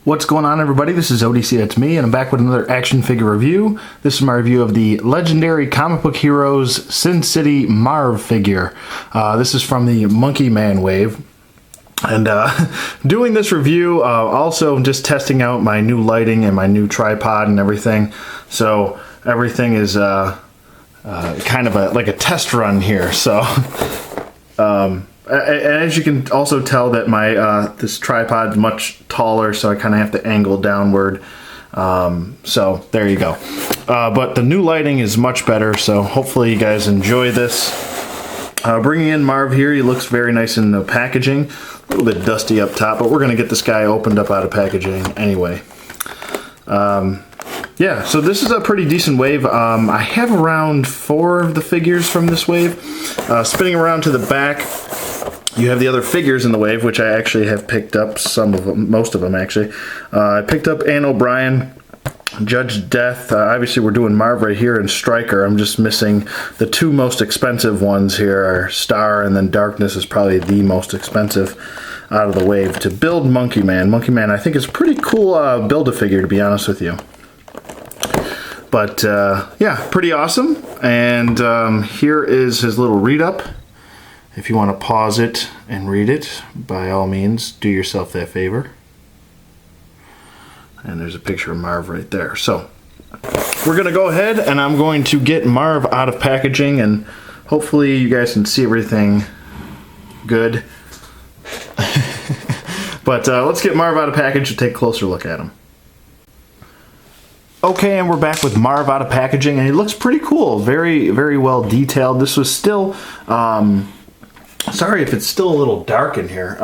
What's going on, everybody? This is ODC, that's me, and I'm back with another action figure review. This is my review of the legendary comic book heroes Sin City Marv figure. This is from the Monkey Man wave. And doing this review, also just testing out my new lighting and my new tripod and everything. So everything is kind of like a test run here. So as you can also tell that my this tripod's much taller, so I kind of have to angle downward. So there you go. But the new lighting is much better, so hopefully you guys enjoy this. Bringing in Marv here, he looks very nice in the packaging. A little bit dusty up top, but we're going to get this guy opened up out of packaging anyway. Yeah, so this is a pretty decent wave. I have around 4 of the figures from this wave. Spinning around to the back, you have the other figures in the wave, which I actually have picked up, some of them, most of them actually. I picked up Ann O'Brien, Judge Death. Obviously we're doing Marv right here, and Stryker. I'm just missing the 2 most expensive ones here are Star, and then Darkness is probably the most expensive out of the wave to build Monkey Man. Monkey Man I think is a pretty cool build-a-figure, to be honest with you. But yeah, pretty awesome. And here is his little read-up. If you want to pause it and read it, by all means, do yourself that favor. And there's a picture of Marv right there. So we're going to go ahead and I'm going to get Marv out of packaging, and hopefully you guys can see everything good. But let's get Marv out of package and take a closer look at him. Okay, and we're back with Marv out of packaging, and he looks pretty cool. Very, very well detailed. This was still, sorry if it's still a little dark in here.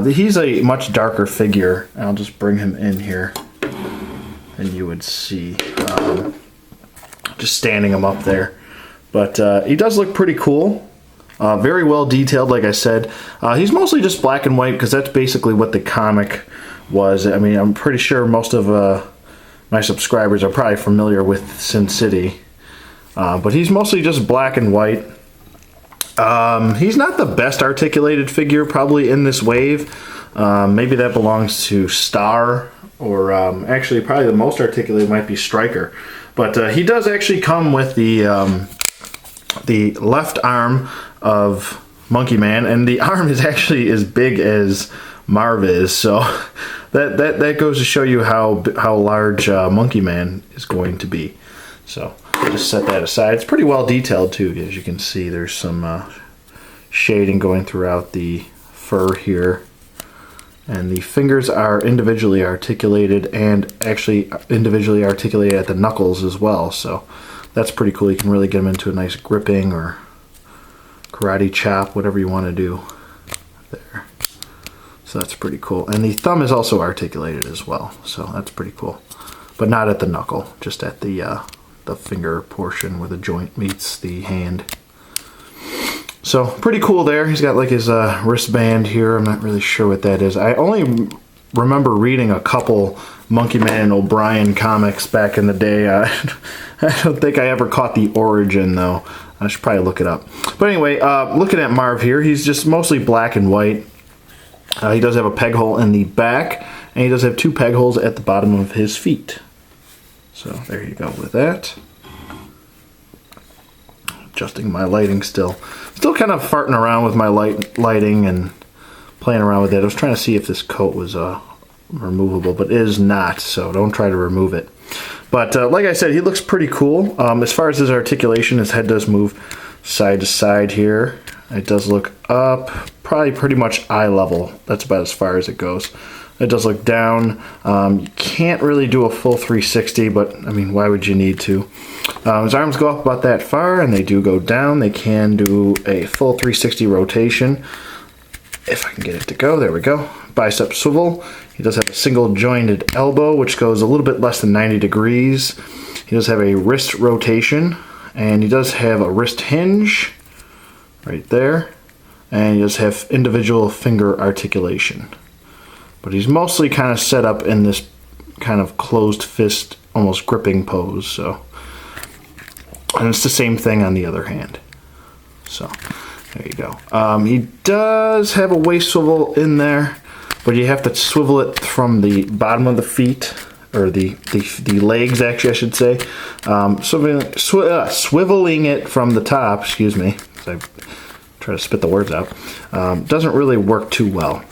He's a much darker figure. I'll just bring him in here, and you would see, just standing him up there. But he does look pretty cool. Very well detailed, like I said. He's mostly just black and white because that's basically what the comic was. I mean, I'm pretty sure most of my subscribers are probably familiar with Sin City. But he's mostly just black and white. He's not the best articulated figure probably in this wave. Maybe that belongs to Star, or actually probably the most articulated might be Stryker. But he does actually come with the left arm of Monkey Man, and the arm is actually as big as Marv is, so that goes to show you how large Monkey Man is going to be. So just set that aside. It's pretty well detailed too, as you can see. There's some shading going throughout the fur here, and the fingers are individually articulated, and actually individually articulated at the knuckles as well. So that's pretty cool. You can really get them into a nice gripping or karate chop, whatever you want to do there. So that's pretty cool. And the thumb is also articulated as well, so that's pretty cool. But not at the knuckle, just at the finger portion where the joint meets the hand. So pretty cool there. He's got like his wristband here. I'm not really sure what that is. I only remember reading a couple Monkey Man and O'Brien comics back in the day. I don't think I ever caught the origin though. I should probably look it up. But anyway, looking at Marv here, he's just mostly black and white. He does have a peg hole in the back, and he does have 2 peg holes at the bottom of his feet. So there you go with that. Adjusting my lighting still. Still kind of farting around with my lighting and playing around with it. I was trying to see if this coat was removable, but it is not, so don't try to remove it. But like I said, he looks pretty cool. As far as his articulation, his head does move side to side here. It does look up, probably pretty much eye level. That's about as far as it goes. It does look down. You can't really do a full 360, but I mean, why would you need to? His arms go up about that far, and they do go down. They can do a full 360 rotation. If I can get it to go, there we go. Bicep swivel. He does have a single jointed elbow, which goes a little bit less than 90 degrees. He does have a wrist rotation, and he does have a wrist hinge right there, and he does have individual finger articulation. But he's mostly kind of set up in this kind of closed fist, almost gripping pose. So, and it's the same thing on the other hand. So there you go. He does have a waist swivel in there. but you have to swivel it from the bottom of the feet, or the legs, actually, I should say. Swiveling it from the top, excuse me, as I try to spit the words out, doesn't really work too well.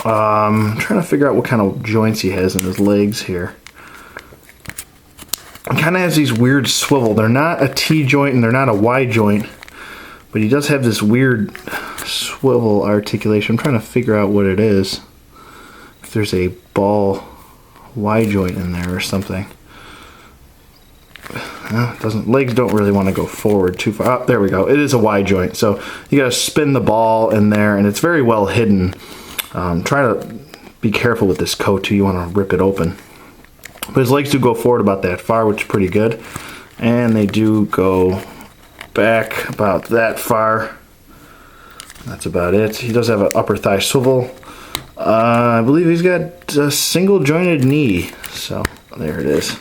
I'm trying to figure out what kind of joints he has in his legs here. He kind of has these weird swivel. They're not a T joint and they're not a Y joint, but he does have this weird swivel articulation. I'm trying to figure out what it is. If there's a ball Y joint in there or something. Legs don't really want to go forward too far. Oh, there we go. It is a Y joint. So you got to spin the ball in there, and it's very well hidden. Try to be careful with this coat too. You want to rip it open. But his legs do go forward about that far, which is pretty good. And they do go back about that far. That's about it. He does have an upper thigh swivel. I believe he's got a single jointed knee. So there it is.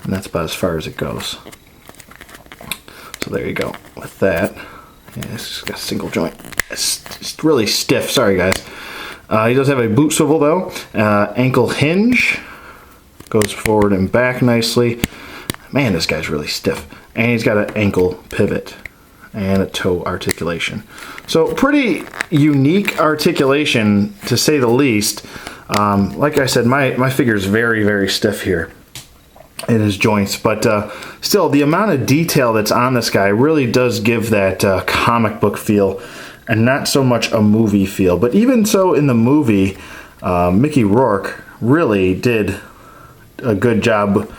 And that's about as far as it goes. So there you go with that. Yeah, it's got a single joint. It's really stiff. Sorry, guys. He does have a boot swivel, though. Ankle hinge. Goes forward and back nicely. Man, this guy's really stiff. And he's got an ankle pivot and a toe articulation. So pretty unique articulation, to say the least. Like I said, my figure is very, very stiff here in his joints, but still, the amount of detail that's on this guy really does give that comic book feel, and not so much a movie feel. But even so, in the movie, Mickey Rourke really did a good job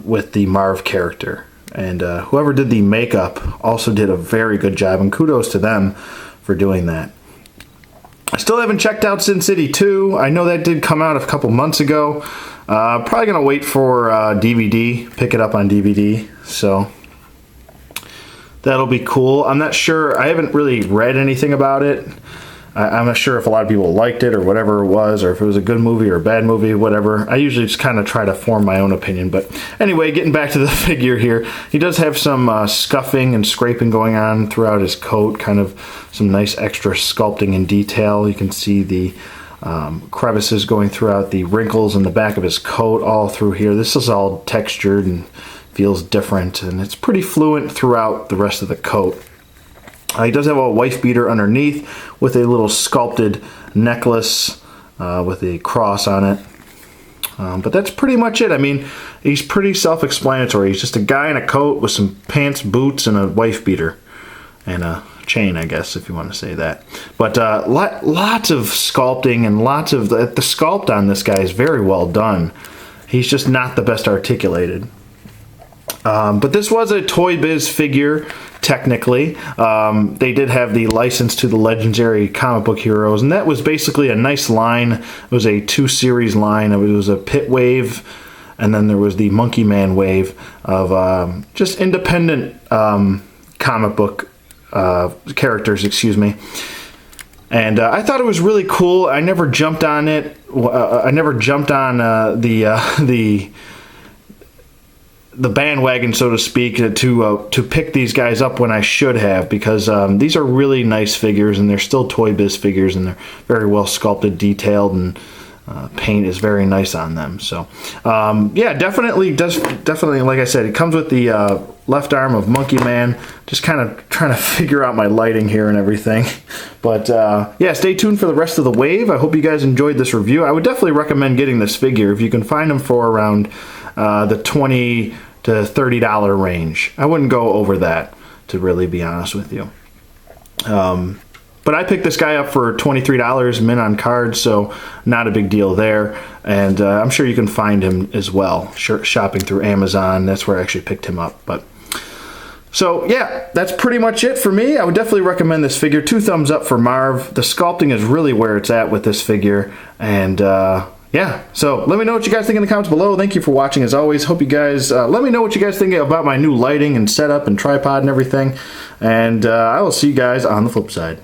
with the Marv character, and whoever did the makeup also did a very good job, and kudos to them for doing that. I still haven't checked out Sin City 2. I know that did come out a couple months ago. Probably gonna wait for DVD, pick it up on DVD, so that'll be cool. I'm not sure, I haven't really read anything about it. I'm not sure if a lot of people liked it or whatever it was, or if it was a good movie or a bad movie, whatever. I usually just kind of try to form my own opinion. But anyway, getting back to the figure here, he does have some scuffing and scraping going on throughout his coat, kind of some nice extra sculpting and detail. You can see the crevices going throughout the wrinkles in the back of his coat all through here. This is all textured and feels different, and it's pretty fluent throughout the rest of the coat. He does have a wife beater underneath with a little sculpted necklace with a cross on it. But that's pretty much it. I mean, he's pretty self-explanatory. He's just a guy in a coat with some pants, boots, and a wife beater. And a chain, I guess, if you want to say that. But lots of sculpting and lots of... The sculpt on this guy is very well done. He's just not the best articulated. But this was a ToyBiz figure, technically. They did have the license to the legendary comic book heroes, and that was basically a nice line. It was a 2-series line. It was a Pit wave, and then there was the Monkey Man wave of just independent comic book characters, excuse me. And I thought it was really cool. I never jumped on it. I never jumped on the bandwagon, so to speak, to pick these guys up when I should have, because these are really nice figures, and they're still ToyBiz figures, and they're very well sculpted, detailed, and paint is very nice on them. So yeah, definitely, like I said, it comes with the left arm of Monkey Man. Just kind of trying to figure out my lighting here and everything. But yeah, stay tuned for the rest of the wave. I hope you guys enjoyed this review. I would definitely recommend getting this figure if you can find them for around the $20 to $30 range. I wouldn't go over that, to really be honest with you. But I picked this guy up for $23 mint on card, so not a big deal there. And I'm sure you can find him as well, shopping through Amazon. That's where I actually picked him up. But so yeah, that's pretty much it for me. I would definitely recommend this figure. 2 thumbs up for Marv. The sculpting is really where it's at with this figure. And yeah, so let me know what you guys think in the comments below. Thank you for watching as always. Hope you guys, let me know what you guys think about my new lighting and setup and tripod and everything. And I will see you guys on the flip side.